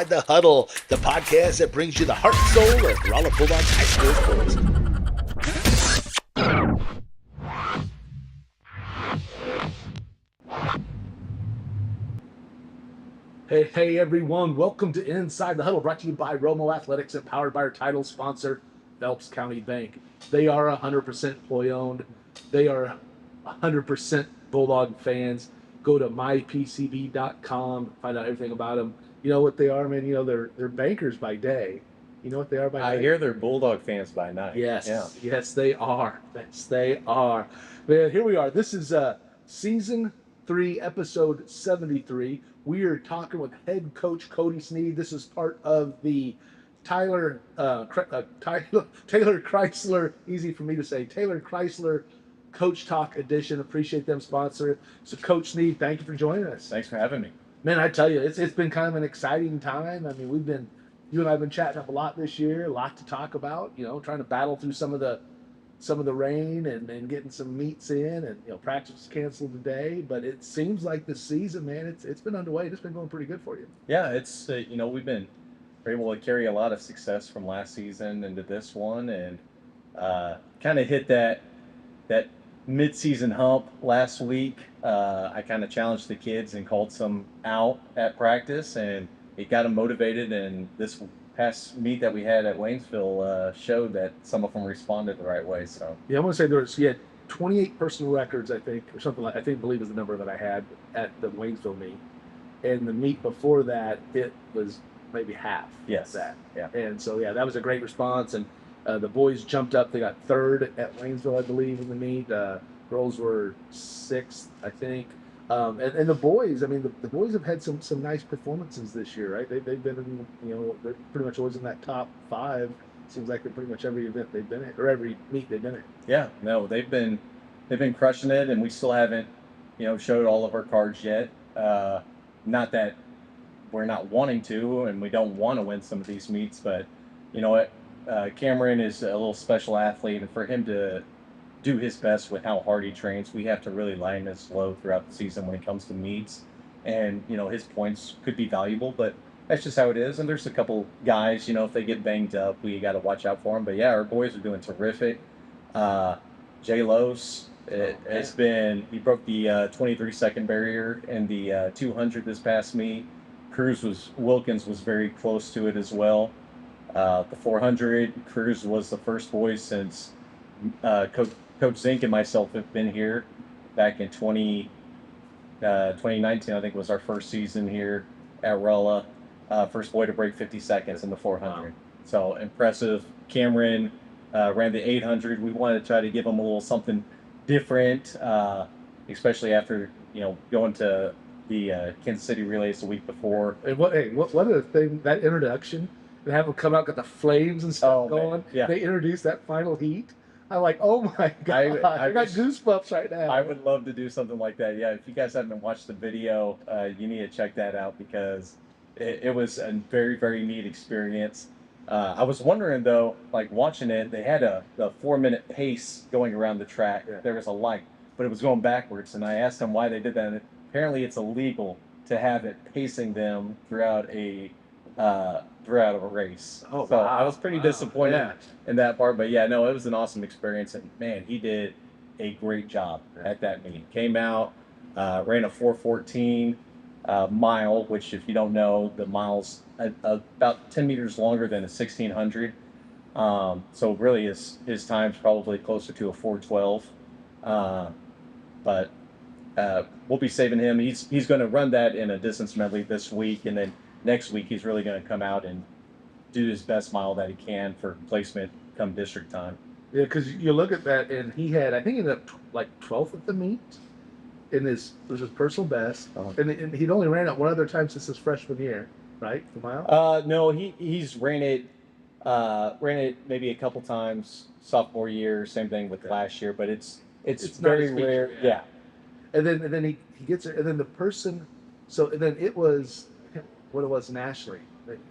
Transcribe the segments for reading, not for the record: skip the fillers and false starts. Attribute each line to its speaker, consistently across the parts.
Speaker 1: Inside the Huddle, the podcast that brings you the heart and soul of Rolla Bulldogs high school sports.
Speaker 2: Hey everyone, welcome to Inside the Huddle, brought to you by Romo Athletics and powered by our title sponsor, Phelps County Bank. They are 100% employee owned. They are 100% Bulldog fans. Go to mypcb.com, find out everything about them. You know what they are, man? You know, they're bankers by day. You know what they are by night?
Speaker 3: I hear they're Bulldog fans by night.
Speaker 2: Yes,
Speaker 3: yeah.
Speaker 2: Yes, they are. Yes, they are. Man, here we are. This is season 3, episode 73. We are talking with head coach Cody Sneed. This is part of the Taylor Chrysler, easy for me to say, Taylor Chrysler Coach Talk Edition. Appreciate them sponsoring. So Coach Sneed, thank you for joining us.
Speaker 3: Thanks for having me.
Speaker 2: Man, I tell you, it's been kind of an exciting time. I mean, you and I have been chatting up a lot this year, a lot to talk about, you know, trying to battle through some of the rain and getting some meets in, and, you know, practice was canceled today, but it seems like the season, man, it's been underway. It's been going pretty good for you.
Speaker 3: Yeah, it's, you know, we're able to carry a lot of success from last season into this one, and kind of hit that mid-season hump last week. I kind of challenged the kids and called some out at practice, and it got them motivated, and this past meet that we had at Waynesville showed that some of them responded the right way. So
Speaker 2: yeah, I want to say you had 28 personal records, I think, or something like, I believe is the number that I had at the Waynesville meet, and the meet before that it was maybe half.
Speaker 3: Yes.
Speaker 2: That.
Speaker 3: Yeah. And
Speaker 2: so yeah, that was a great response, and the boys jumped up. They got third at Waynesville, I believe, in the meet. Girls were sixth, I think. And the boys, I mean, the boys have had some nice performances this year, right? They've been in, you know, they're pretty much always in that top 5. Seems like in pretty much every event they've been at, or every meet they've been at.
Speaker 3: Yeah, no, they've been crushing it, and we still haven't, you know, showed all of our cards yet. Not that we're not wanting to, and we don't want to win some of these meets, but you know what? Cameron is a little special athlete, and for him to do his best with how hard he trains, we have to really line this low throughout the season when it comes to meets. And, you know, his points could be valuable, but that's just how it is. And there's a couple guys, you know, if they get banged up, we got to watch out for them. But yeah, our boys are doing terrific. Jay Los, he broke the 23-second barrier in the 200 this past meet. Wilkins was very close to it as well. The 400, Cruz was the first boy since Coach Zink and myself have been here back in 2019, I think was our first season here at Rolla. First boy to break 50 seconds in the 400. Wow. So impressive. Cameron ran the 800. We wanted to try to give him a little something different, especially after, you know, going to the Kansas City relays the week before.
Speaker 2: And what a thing, that introduction, to have him come out, got the flames and stuff going.
Speaker 3: Yeah.
Speaker 2: They introduced that final heat. I'm like, oh my God, I got goosebumps right now.
Speaker 3: I would love to do something like that. Yeah, if you guys haven't watched the video, you need to check that out, because it was a very, very neat experience. I was wondering, though, like watching it, they had a 4-minute pace going around the track. Yeah. There was a light, but it was going backwards. And I asked them why they did that. And apparently it's illegal to have it pacing them throughout a race.
Speaker 2: Oh,
Speaker 3: so
Speaker 2: wow.
Speaker 3: I was pretty disappointed in that part, but yeah, no, it was an awesome experience, and man, he did a great job at that meeting. Came out, ran a 4:14 mile, which, if you don't know, the mile's about 10 meters longer than a 1600. So really his time's probably closer to a 4:12. But we'll be saving him. He's going to run that in a distance medley this week, and then next week he's really going to come out and do his best mile that he can for placement come district time.
Speaker 2: Yeah, because you look at that, and he had, I think, he ended up like 12th at the meet. It was his personal best, and he'd only ran it one other time since his freshman year, right? The mile.
Speaker 3: No, he's ran it maybe a couple times sophomore year. Same thing with last year, but it's very rare. Yeah.
Speaker 2: And then he gets it, and then the person. So and then it was what it was nationally.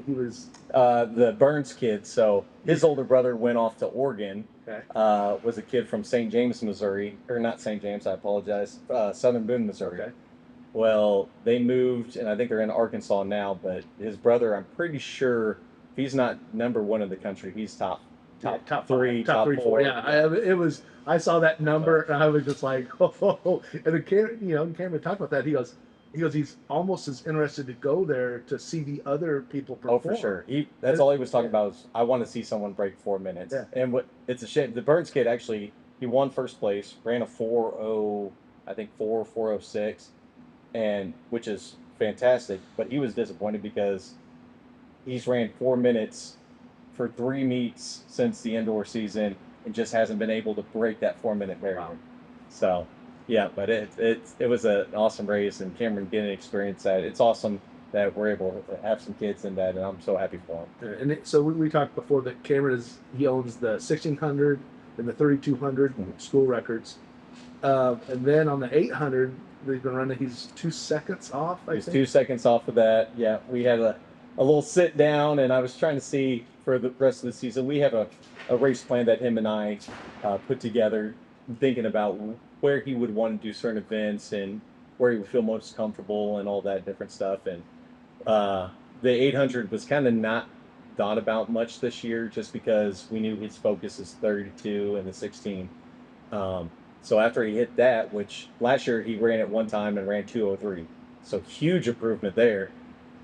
Speaker 2: He was
Speaker 3: the Burns kid. So his older brother went off to Oregon.
Speaker 2: Okay.
Speaker 3: Was a kid from St. James, Missouri, or not St. James. I apologize. Southern Boone, Missouri.
Speaker 2: Okay.
Speaker 3: Well, they moved, and I think they're in Arkansas now. But his brother, I'm pretty sure, if he's not number one in the country, he's top
Speaker 2: top
Speaker 3: three,
Speaker 2: five, top three, four.
Speaker 3: four.
Speaker 2: Yeah, it was. I saw that number and I was just like, oh. And the Cameron talked about that. He's almost as interested to go there to see the other people perform.
Speaker 3: Oh, for sure. That's all he was talking about. Was, I want to see someone break 4 minutes.
Speaker 2: Yeah.
Speaker 3: And it's a shame. The Burns kid actually, he won first place, ran a 4.0, I think 4.06, and which is fantastic. But he was disappointed because he's ran 4 minutes for 3 meets since the indoor season and just hasn't been able to break that 4 minute barrier.
Speaker 2: Wow.
Speaker 3: So, yeah, but it was an awesome race, and Cameron getting to experience that. It's awesome that we're able to have some kids in that, and I'm so happy for him.
Speaker 2: And so we talked before that Cameron he owns the 1600 and the 3200 school records, and then on the 800 he's been running. He's 2 seconds off.
Speaker 3: He's 2 seconds off of that. Yeah, we had a little sit down, and I was trying to see for the rest of the season. We have a race plan that him and I put together, thinking about where he would want to do certain events and where he would feel most comfortable and all that different stuff. And the 800 was kind of not thought about much this year, just because we knew his focus is 32 and the 16. So after he hit that, which last year he ran at one time and ran 203, so huge improvement there.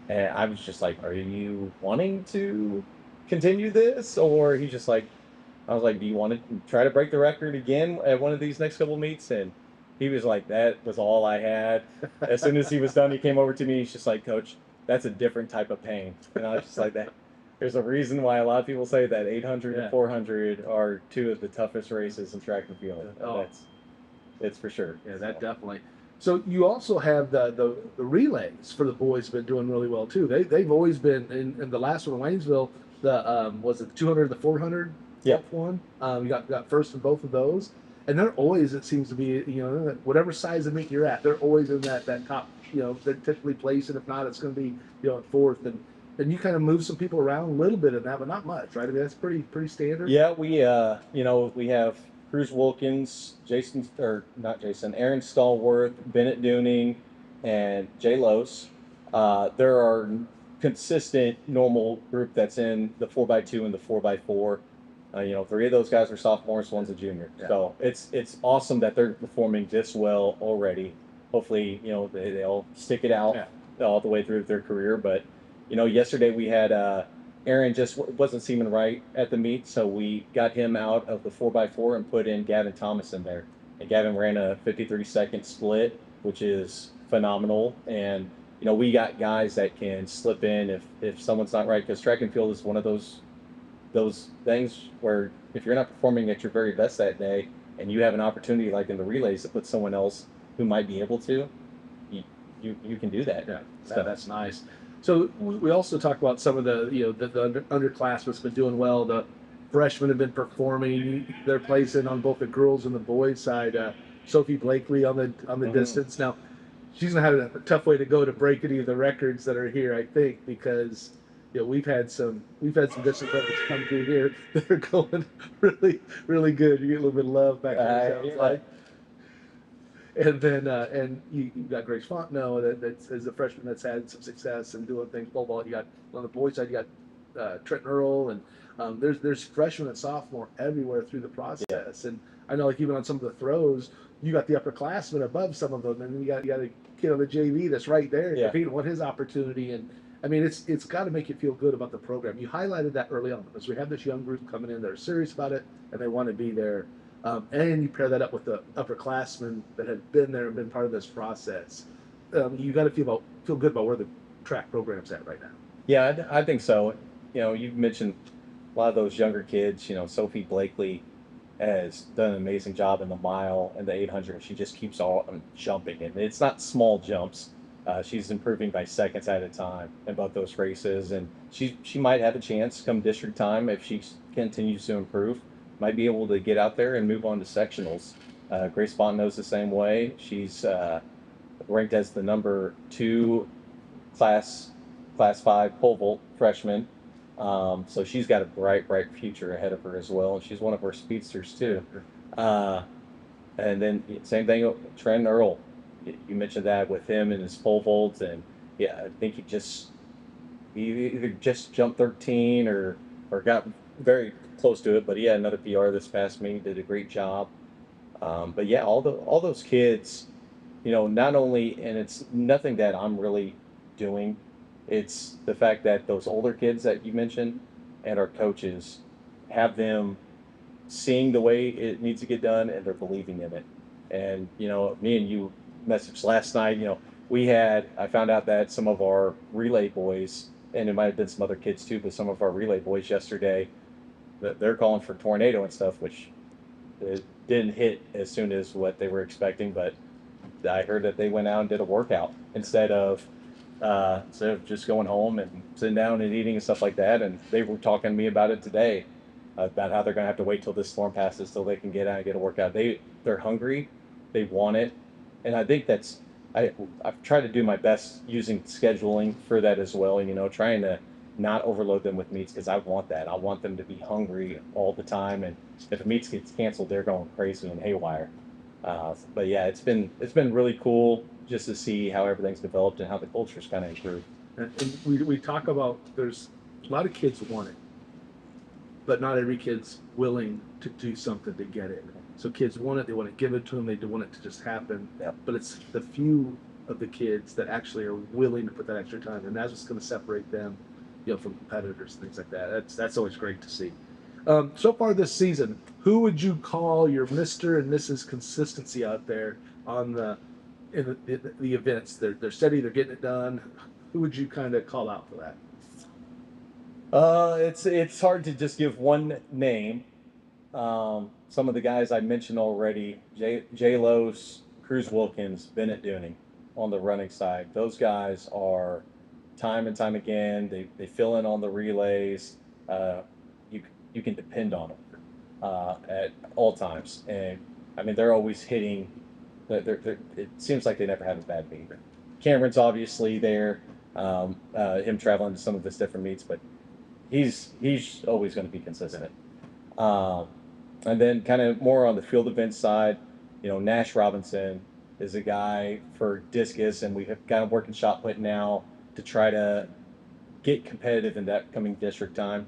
Speaker 3: And I was just like, are you wanting to continue this? Or he's just like, I was like, do you want to try to break the record again at one of these next couple meets? And he was like, that was all I had. As soon as he was done, he came over to me. He's just like, Coach, that's a different type of pain. And I was just like, that. There's a reason why a lot of people say that 800 and 400 are two of the toughest races in track and field.
Speaker 2: Oh.
Speaker 3: It's for sure.
Speaker 2: Yeah, that definitely. So you also have the relays for the boys have been doing really well too. They've always been in the last one in Waynesville. Was it the 200, the 400?
Speaker 3: Yep.
Speaker 2: One. You got first in both of those, and they're always, it seems to be, whatever size of meet you're at, they're always in that top. They're typically placed, and if not, it's going to be fourth. And you kind of move some people around a little bit in that, but not much, right? I mean, that's pretty standard.
Speaker 3: Yeah, we we have Cruz Wilkins, Aaron Stallworth, Bennett Dooning, and Jay Lose. There are consistent normal group that's in the 4x2 and the 4x4. 3 of those guys are sophomores, one's a junior. Yeah. So it's awesome that they're performing this well already. Hopefully, they'll stick it out all the way through their career. But yesterday we had Aaron just wasn't seeming right at the meet, so we got him out of the 4x4 and put in Gavin Thomas in there. And Gavin ran a 53-second split, which is phenomenal. And we got guys that can slip in if someone's not right, because track and field is one of those things where if you're not performing at your very best that day and you have an opportunity like in the relays to put someone else who might be able to, you can do that.
Speaker 2: Yeah, so that's nice. So we also talk about some of the the underclassmen has been doing well. The freshmen have been performing. They're placing on both the girls and the boys side. Sophie Blakely on the distance. Now she's gonna have a tough way to go to break any of the records that are here, I think, because we've had some distance records come through here that are going really, really good. You get a little bit of love back there, sounds like. And then and you got Grace Fontenot that's as a freshman that's had some success and doing things. Pole vault. You got on the boys side, you got Trenton Earl, and there's freshmen and sophomore everywhere through the process. And I know, like, even on some of the throws, you got the upperclassmen above some of them, and then you got a kid on the JV that's right there competing with his opportunity. And I mean, it's got to make you feel good about the program. You highlighted that early on because we have this young group coming in that are serious about it and they want to be there. And you pair that up with the upperclassmen that have been there and been part of this process. You got to feel good about where the track program's at right now.
Speaker 3: Yeah, I think so. You've mentioned a lot of those younger kids. Sophie Blakely has done an amazing job in the mile and the 800. She just keeps jumping, and it's not small jumps. She's improving by seconds at a time in both those races, and she might have a chance come district time if she continues to improve. Might be able to get out there and move on to sectionals. Grace Fontenot's the same way. She's ranked as the number 2 class 5 pole vault freshman. So she's got a bright future ahead of her as well. And she's one of our speedsters too. And then same thing, Trenton Earl. you mentioned that with him and his pole vaults, and yeah, I think he either just jumped 13 or got very close to it, but he had another PR this past meet. Did a great job. But yeah, all those kids, not only, and it's nothing that I'm really doing, it's the fact that those older kids that you mentioned and our coaches have them seeing the way it needs to get done and they're believing in it. And, me and you messaged last night, I found out that some of our relay boys, and it might have been some other kids too, but some of our relay boys yesterday, that they're calling for tornado and stuff, which it didn't hit as soon as what they were expecting, but I heard that they went out and did a workout instead of just going home and sitting down and eating and stuff like that. And they were talking to me about it today, about how they're going to have to wait till this storm passes till they can get out and get a workout. They're hungry, they want it, and I think I've tried to do my best using scheduling for that as well. Trying to not overload them with meets because I want that. I want them to be hungry all the time, and if a meet gets canceled, they're going crazy and haywire. But yeah, it's been really cool just to see how everything's developed and how the culture's kind of improved.
Speaker 2: And we talk about there's a lot of kids want it, but not every kid's willing to do something to get it. So kids want it, they want to give it to them, they want it to just happen.
Speaker 3: Yep.
Speaker 2: But it's the few of the kids that actually are willing to put that extra time, and that's what's going to separate them, from competitors and things like that. That's always great to see. So far this season, who would you call your Mr. and Mrs. Consistency out there on in the events? They're steady, they're getting it done. Who would you kind of call out for that?
Speaker 3: It's hard to just give one name. Some of the guys I mentioned already, J. Los, Cruz Wilkins, Bennett Dooning on the running side. Those guys are time and time again. They fill in on the relays. You can depend on them at all times, and I mean they're always hitting. It seems like they never have a bad meet. Cameron's obviously there, him traveling to some of his different meets, but he's always going to be consistent. And then kind of more on the field event side, Nash Robinson is a guy for discus, and we have kind of working shot put now to try to get competitive in that coming district time.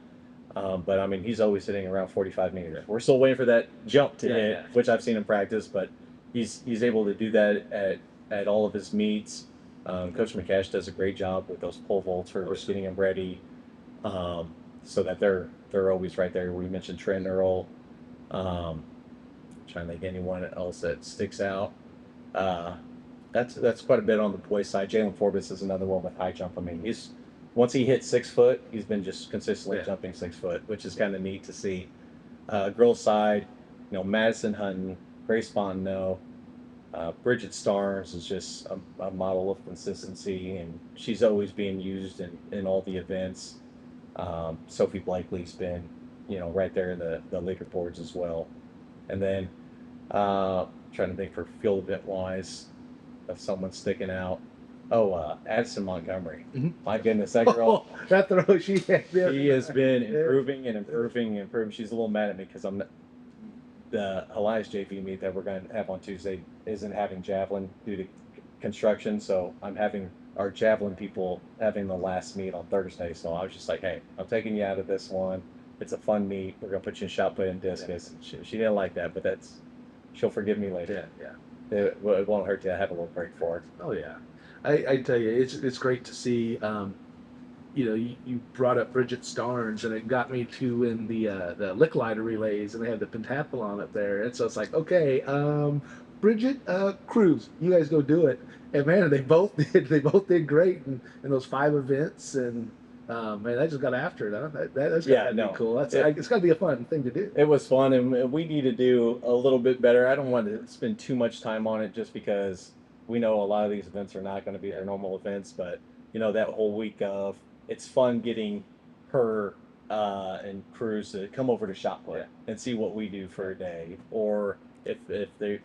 Speaker 3: But I mean, he's always hitting around 45 meters. We're still waiting for that jump to hit, which I've seen in practice, but he's able to do that at all of his meets. Coach McCash does a great job with those pole vaults for getting him ready, so that they're always right there. We mentioned Trent Earl. Trying to think anyone else that sticks out. That's quite a bit on the boys' side. Jalen Forbes is another one with high jump. I mean, once he hit 6 foot, he's been just consistently jumping 6 foot, which is kind of neat to see. Girls' side, Madison Hutton, Grace Fontenot, Bridget Starnes is just a model of consistency, and she's always being used in all the events. Sophie Blakely's been, right there in the leaderboards as well. And then trying to think for field event wise of someone sticking out. Addison Montgomery. Mm-hmm. My goodness, that girl.
Speaker 2: That throw she
Speaker 3: has been improving and improving and improving. She's a little mad at me because the Elias JV meet that we're going to have on Tuesday isn't having javelin due to construction, so I'm having our javelin people having the last meet on Thursday. So I was just like, hey, I'm taking you out of this one. It's a fun meet. We're going to put you in shot put and discus. She didn't like that, but she'll forgive me later.
Speaker 2: Yeah.
Speaker 3: It won't hurt to have a little break for it.
Speaker 2: Oh yeah. I tell you, it's great to see. You brought up Bridget Starnes, and it got me to in the lick lighter relays, and they have the pentathlon up there, and so it's like, okay, Bridget, Cruz, you guys go do it. And man, they both did great in those 5 events, and man, I just got after it. Huh? That's gotta be cool. It's got to be a fun thing to do.
Speaker 3: It was fun, and we need to do a little bit better. I don't want to spend too much time on it just because we know a lot of these events are not going to be their normal events, but that whole week of, it's fun getting her and Cruz to come over to shot put and see what we do for a day. Or if they,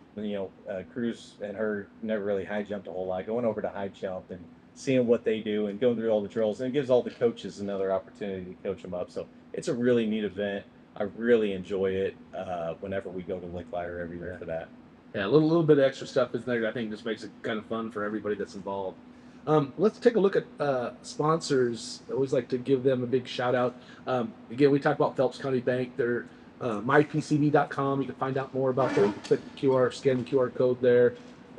Speaker 3: Cruz and her never really high jumped a whole lot, going over to high jump and seeing what they do and going through all the drills, and it gives all the coaches another opportunity to coach them up. So it's a really neat event. I really enjoy it whenever we go to Lick Lighter every year for that.
Speaker 2: Yeah, a little bit of extra stuff is there. I think just makes it kind of fun for everybody that's involved. Let's take a look at sponsors. I always like to give them a big shout out. Again, we talked about Phelps County Bank. They're mypcb.com. You can find out more about them. Click the scan the QR code there.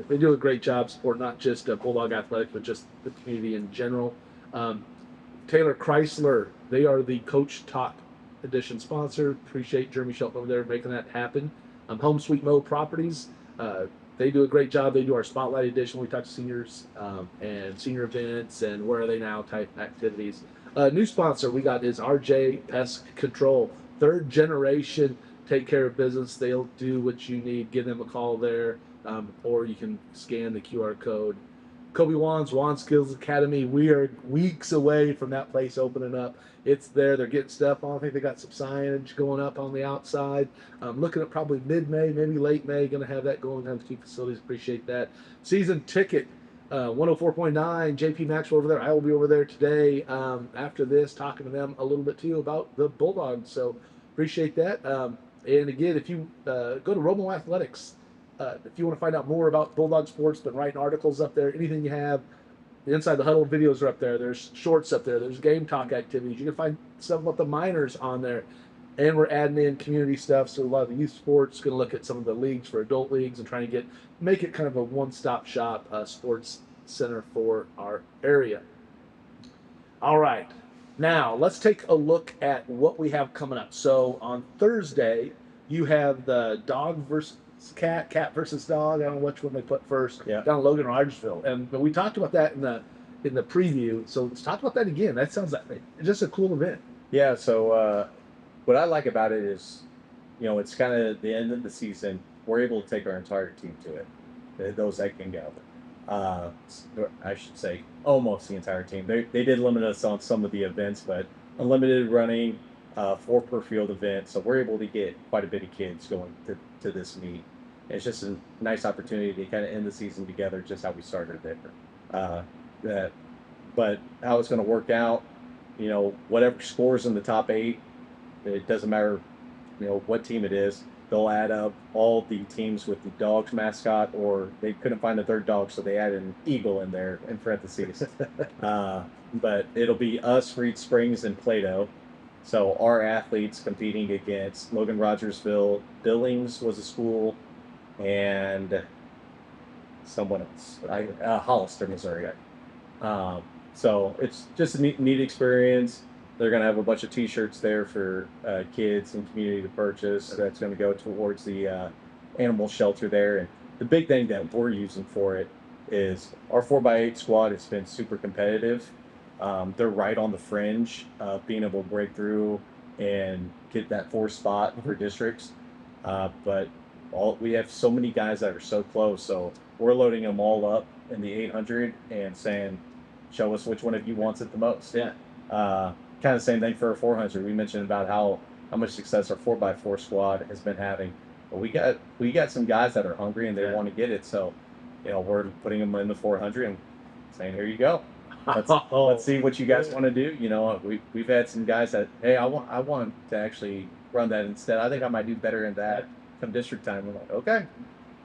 Speaker 2: They do a great job supporting not just Bulldog Athletics, but just the community in general. Taylor Chrysler, they are the Coach Talk Edition sponsor. Appreciate Jeremy Shelton over there making that happen. Home Sweet Mo Properties, they do a great job. They do our Spotlight Edition. We talk to seniors and senior events and where are they now type activities. New sponsor we got is RJ Pest Control. Third generation, take care of business. They'll do what you need. Give them a call there, or you can scan the QR code. Kobe Wan's Wan Skills Academy. We are weeks away from that place opening up. It's there. They're getting stuff on. I think they got some signage going up on the outside. Looking at probably mid-May, maybe late May. Going to have that going on the key facilities. Appreciate that. Season ticket, 104.9. JP Maxwell over there. I will be over there today after this, talking to them a little bit too about the Bulldogs. So appreciate that. And again, if you go to Romo Athletics, if you want to find out more about Bulldog sports, been writing articles up there, anything you have, the Inside the Huddle videos are up there. There's shorts up there. There's game talk activities. You can find stuff about the minors on there. And we're adding in community stuff. So a lot of the youth sports, going to look at some of the leagues for adult leagues and trying to make it kind of a one-stop shop sports center for our area. All right. Now, let's take a look at what we have coming up. So on Thursday, you have the dog versus cat versus dog. I don't know which one they put first.
Speaker 3: Yeah.
Speaker 2: Down in Logan, Rogersville, but we talked about that in the preview. So let's talk about that again. That sounds like it's just a cool event.
Speaker 3: Yeah. So what I like about it is, it's kind of the end of the season. We're able to take our entire team to it. Those that can go. I should say almost the entire team. They did limit us on some of the events, but unlimited running, 4 per field event. So we're able to get quite a bit of kids going to this meet. It's just a nice opportunity to kind of end the season together, just how we started there. But how it's going to work out, whatever scores in the top 8, it doesn't matter, what team it is. They'll add up all the teams with the dog's mascot, or they couldn't find a third dog, so they added an eagle in there in parentheses. But it'll be us, Reed Springs, and Plato. So our athletes competing against Logan, Rogersville, Billings was a school, and someone else, Hollister, Missouri. So it's just a neat experience. They're going to have a bunch of T-shirts there for kids and community to purchase. That's going to go towards the animal shelter there. And the big thing that we're using for it is our 4x8 squad has been super competitive. They're right on the fringe of being able to break through and get that 4th spot for districts. But we have so many guys that are so close. So we're loading them all up in the 800 and saying, show us which one of you wants it the most.
Speaker 2: Yeah.
Speaker 3: Kind of same thing for our 400. We mentioned about how much success our 4x4 squad has been having. But we got some guys that are hungry and they want to get it. So, we're putting them in the 400 and saying, here you go. Let's see what you guys want to do. We've had some guys that, hey, I want to actually run that instead. I think I might do better in that come district time. We're like, okay,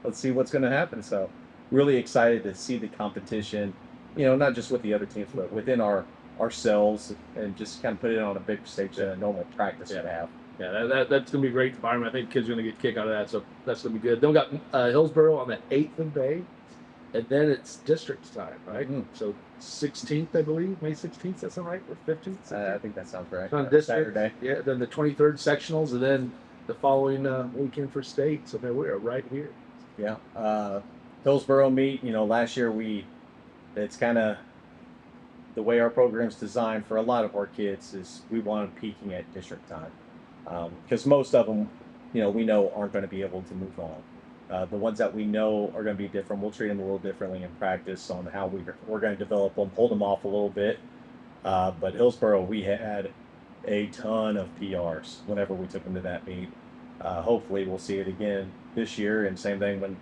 Speaker 3: let's see what's going to happen. So really excited to see the competition, not just with the other teams, but within ourselves, and just kind of put it on a bigger stage than a normal practice would have.
Speaker 2: Yeah, that's going to be a great environment. I think kids are going to get a kick out of that, so that's going to be good. Then we got Hillsboro on the 8th of May, and then it's district time, right? Mm-hmm. So 16th, I believe, May 16th, does that sound right? Or 15th?
Speaker 3: I think that sounds right.
Speaker 2: On district, Saturday. Yeah, then the 23rd sectionals, and then the following weekend for state. So man, we are right here.
Speaker 3: Yeah. Hillsboro meet, last year it's kind of the way our program's designed for a lot of our kids is we want them peaking at district time. Because most of them, we know aren't going to be able to move on. The ones that we know are going to be different, we'll treat them a little differently in practice on how we're going to develop them, hold them off a little bit. But Hillsboro, we had a ton of PRs whenever we took them to that meet. Hopefully we'll see it again this year, and same thing when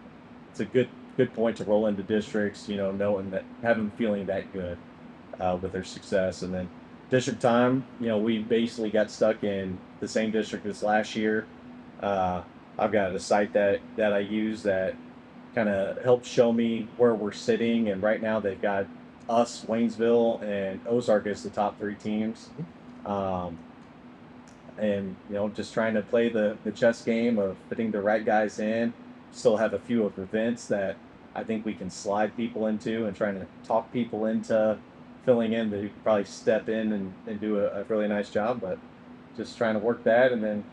Speaker 3: it's a good point to roll into districts, knowing that, have them feeling that good with their success. And then district time, we basically got stuck in the same district as last year. I've got a site that I use that kind of helped show me where we're sitting. And right now they've got us, Waynesville, and Ozark as the top 3 teams. And just trying to play the chess game of fitting the right guys in. Still have a few of events that I think we can slide people into, and trying to talk people into filling in that you could probably step in and do a really nice job. But just trying to work that, and then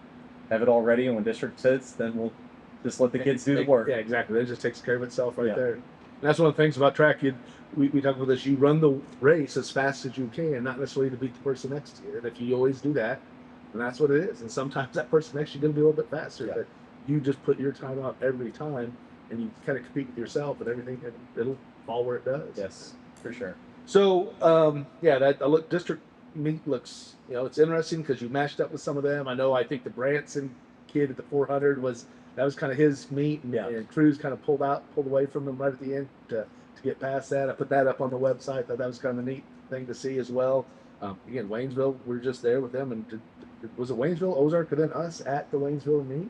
Speaker 3: have it all ready. And when district sits, then we'll just let the kids do the work.
Speaker 2: Yeah, exactly. It just takes care of itself right there. And that's one of the things about track. We talk about this. You run the race as fast as you can, not necessarily to beat the person next to you. And if you always do that, then that's what it is. And sometimes that person next to you is going to be a little bit faster. But you just put your time out every time, and you kind of compete with yourself, and everything, and it'll fall where it does.
Speaker 3: Yes, for sure.
Speaker 2: So, that district meet looks, it's interesting because you matched up with some of them. I think the Branson kid at the 400 was kind of his meet, and Cruz kind of pulled away from him right at the end to get past that. I put that up on the website. Thought that was kind of a neat thing to see as well. Again, Waynesville, we're just there with them, and was it Waynesville, Ozark, and then us at the Waynesville meet?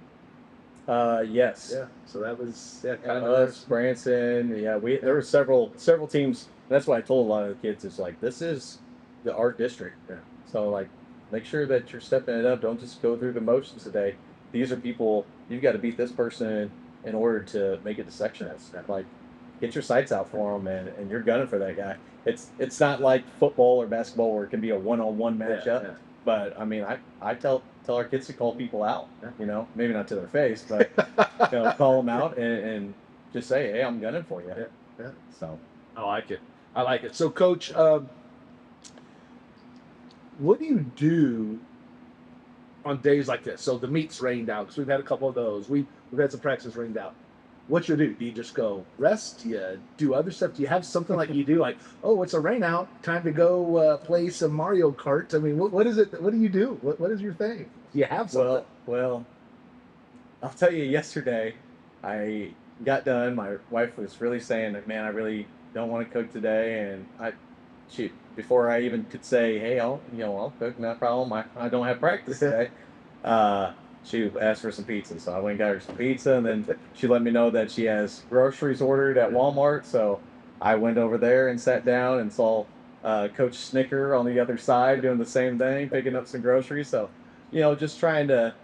Speaker 3: Yes.
Speaker 2: Yeah. So that was
Speaker 3: kind of us, Branson. Yeah, there were several teams. That's why I told a lot of the kids, it's like, this is the art district.
Speaker 2: Yeah.
Speaker 3: So like, make sure that you're stepping it up. Don't just go through the motions today. These are people, you've got to beat this person in order to make it to sections. Like, get your sights out for them, and you're gunning for that guy. It's not like football or basketball where it can be a one-on-one matchup. Yeah. But I mean, I tell our kids to call people out. Maybe not to their face, but call them out and just say, hey, I'm gunning for you.
Speaker 2: Yeah.
Speaker 3: So
Speaker 2: I like it. So, Coach, what do you do on days like this? So the meet's rained out, because we've had a couple of those. We've had some practices rained out. What you do? Do you just go rest? Do you do other stuff? Do you have something like you do, like, oh, it's a rain out, time to go play some Mario Kart? I mean, what is it? What do you do? What is your thing? Do you have something?
Speaker 3: Well, I'll tell you, yesterday I got done. My wife was really saying that, man, I really don't want to cook today. And before I even could say, hey, I'll cook, no problem. I don't have practice today. She asked for some pizza, so I went and got her some pizza, and then she let me know that she has groceries ordered at Walmart. So I went over there and sat down and saw Coach Snicker on the other side doing the same thing, picking up some groceries. So, just trying to.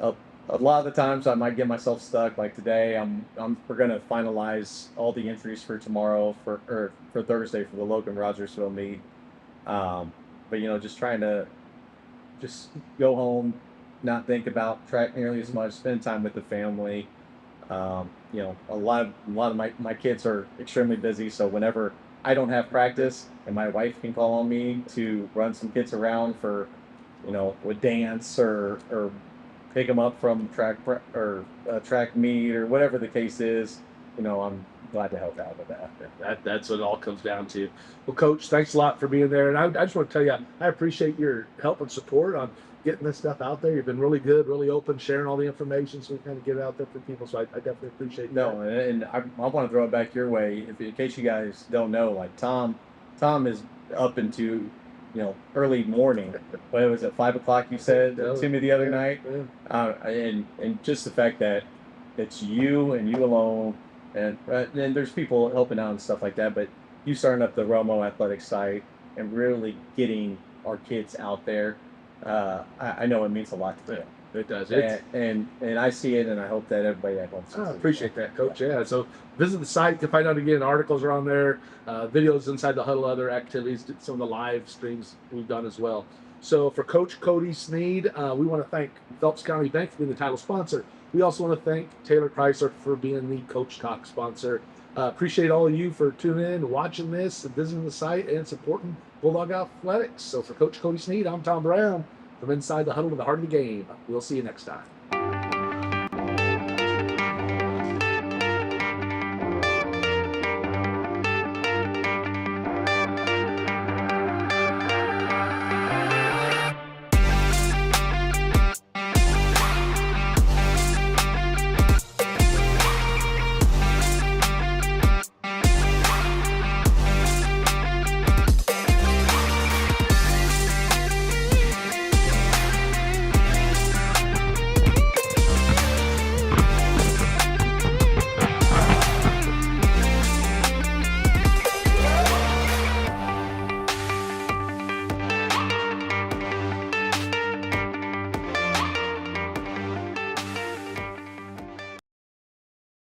Speaker 3: A lot of the times I might get myself stuck. Like today, we're gonna finalize all the entries for tomorrow for Thursday for the Logan Rogersville meet. But just trying to just go home, not think about track nearly as much, spend time with the family. A lot of my kids are extremely busy, so whenever I don't have practice and my wife can call on me to run some kids around for, with dance or pick them up from track meet or whatever the case is, I'm glad to help out with that.
Speaker 2: That's what it all comes down to. Well, Coach, thanks a lot for being there. And I just want to tell you, I appreciate your help and support on getting this stuff out there. You've been really good, really open, sharing all the information so we kind of get it out there for people. So I definitely appreciate that.
Speaker 3: No, and I want to throw it back your way. In case you guys don't know, like Tom is up into early morning. What was it, 5 o'clock? You said to me the other night, and just the fact that it's you and you alone, and there's people helping out and stuff like that. But you starting up the Romo Athletic site and really getting our kids out there, I know it means a lot to them.
Speaker 2: It does.
Speaker 3: And I see it, and I hope that everybody at home sees it.
Speaker 2: I appreciate that, Coach. Yeah. So visit the site to find out again. Articles are on there, videos inside the huddle, other activities, some of the live streams we've done as well. So for Coach Cody Sneed, we want to thank Phelps County Bank for being the title sponsor. We also want to thank Taylor Chrysler for being the Coach Talk sponsor. Appreciate all of you for tuning in, watching this, and visiting the site, and supporting Bulldog Athletics. So for Coach Cody Sneed, I'm Tom Brown. From inside the huddle to the heart of the game. We'll see you next time.